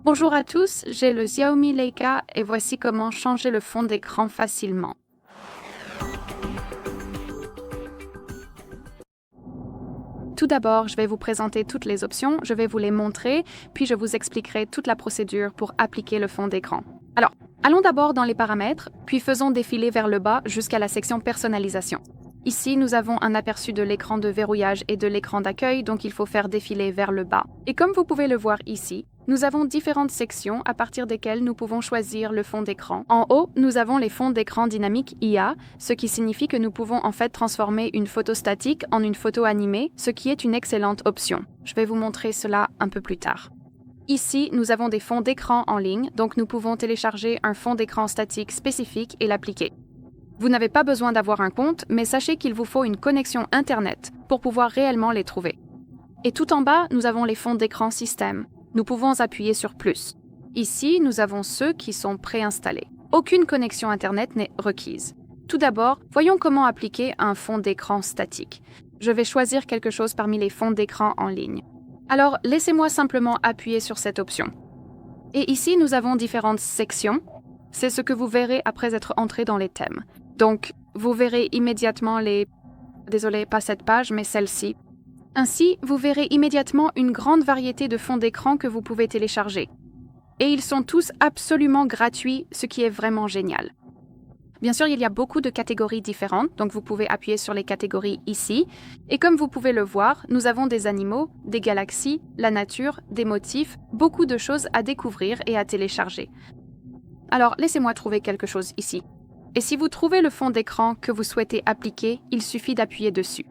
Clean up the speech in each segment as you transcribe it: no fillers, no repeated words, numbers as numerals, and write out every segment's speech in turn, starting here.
Bonjour à tous, j'ai le Xiaomi Leica et voici comment changer le fond d'écran facilement. Tout d'abord, je vais vous présenter toutes les options, je vais vous les montrer, puis je vous expliquerai toute la procédure pour appliquer le fond d'écran. Alors, allons d'abord dans les paramètres, puis faisons défiler vers le bas jusqu'à la section personnalisation. Ici, nous avons un aperçu de l'écran de verrouillage et de l'écran d'accueil, donc il faut faire défiler vers le bas. Et comme vous pouvez le voir ici, nous avons différentes sections à partir desquelles nous pouvons choisir le fond d'écran. En haut, nous avons les fonds d'écran dynamiques IA, ce qui signifie que nous pouvons en fait transformer une photo statique en une photo animée, ce qui est une excellente option. Je vais vous montrer cela un peu plus tard. Ici, nous avons des fonds d'écran en ligne, donc nous pouvons télécharger un fond d'écran statique spécifique et l'appliquer. Vous n'avez pas besoin d'avoir un compte, mais sachez qu'il vous faut une connexion Internet pour pouvoir réellement les trouver. Et tout en bas, nous avons les fonds d'écran système. Nous pouvons appuyer sur plus. Ici, nous avons ceux qui sont préinstallés. Aucune connexion Internet n'est requise. Tout d'abord, voyons comment appliquer un fond d'écran statique. Je vais choisir quelque chose parmi les fonds d'écran en ligne. Alors, laissez-moi simplement appuyer sur cette option. Et ici, nous avons différentes sections. C'est ce que vous verrez après être entré dans les thèmes. Donc, vous verrez immédiatement Désolé, pas cette page, mais celle-ci. Ainsi, vous verrez immédiatement une grande variété de fonds d'écran que vous pouvez télécharger. Et ils sont tous absolument gratuits, ce qui est vraiment génial. Bien sûr, il y a beaucoup de catégories différentes, donc vous pouvez appuyer sur les catégories ici. Et comme vous pouvez le voir, nous avons des animaux, des galaxies, la nature, des motifs, beaucoup de choses à découvrir et à télécharger. Alors, laissez-moi trouver quelque chose ici. Et si vous trouvez le fond d'écran que vous souhaitez appliquer, il suffit d'appuyer dessus.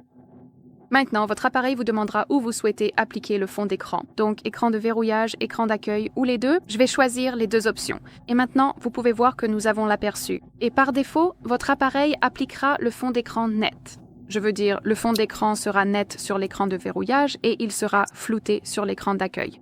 Maintenant, votre appareil vous demandera où vous souhaitez appliquer le fond d'écran. Donc, écran de verrouillage, écran d'accueil ou les deux. Je vais choisir les deux options. Et maintenant, vous pouvez voir que nous avons l'aperçu. Et par défaut, votre appareil appliquera le fond d'écran net. Je veux dire, le fond d'écran sera net sur l'écran de verrouillage et il sera flouté sur l'écran d'accueil.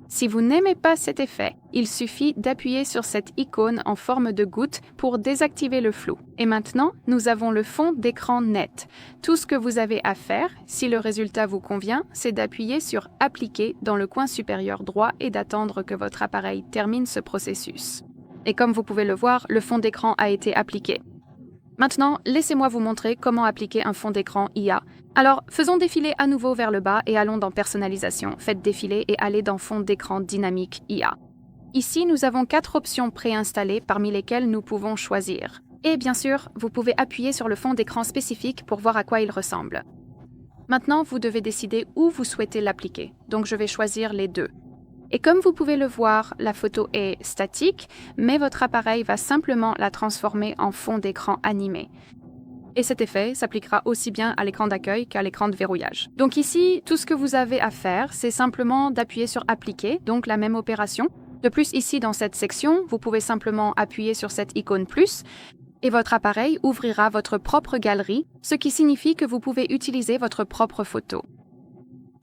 Si vous n'aimez pas cet effet, il suffit d'appuyer sur cette icône en forme de goutte pour désactiver le flou. Et maintenant, nous avons le fond d'écran net. Tout ce que vous avez à faire, si le résultat vous convient, c'est d'appuyer sur « Appliquer » dans le coin supérieur droit et d'attendre que votre appareil termine ce processus. Et comme vous pouvez le voir, le fond d'écran a été appliqué. Maintenant, laissez-moi vous montrer comment appliquer un fond d'écran IA. Alors, faisons défiler à nouveau vers le bas et allons dans Personnalisation. Faites défiler et allez dans Fond d'écran dynamique IA. Ici, nous avons 4 options préinstallées parmi lesquelles nous pouvons choisir. Et bien sûr, vous pouvez appuyer sur le fond d'écran spécifique pour voir à quoi il ressemble. Maintenant, vous devez décider où vous souhaitez l'appliquer. Donc, je vais choisir les deux. Et comme vous pouvez le voir, la photo est statique, mais votre appareil va simplement la transformer en fond d'écran animé. Et cet effet s'appliquera aussi bien à l'écran d'accueil qu'à l'écran de verrouillage. Donc ici, tout ce que vous avez à faire, c'est simplement d'appuyer sur « Appliquer », donc la même opération. De plus, ici, dans cette section, vous pouvez simplement appuyer sur cette icône « Plus » et votre appareil ouvrira votre propre galerie, ce qui signifie que vous pouvez utiliser votre propre photo.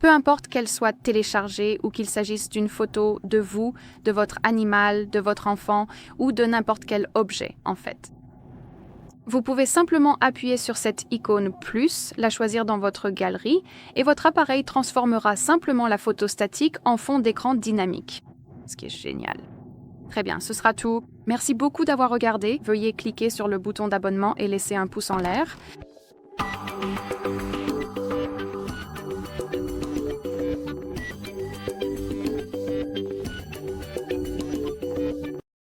Peu importe qu'elle soit téléchargée ou qu'il s'agisse d'une photo de vous, de votre animal, de votre enfant ou de n'importe quel objet, en fait. Vous pouvez simplement appuyer sur cette icône « Plus », la choisir dans votre galerie, et votre appareil transformera simplement la photo statique en fond d'écran dynamique. Ce qui est génial. Très bien, ce sera tout. Merci beaucoup d'avoir regardé. Veuillez cliquer sur le bouton d'abonnement et laisser un pouce en l'air.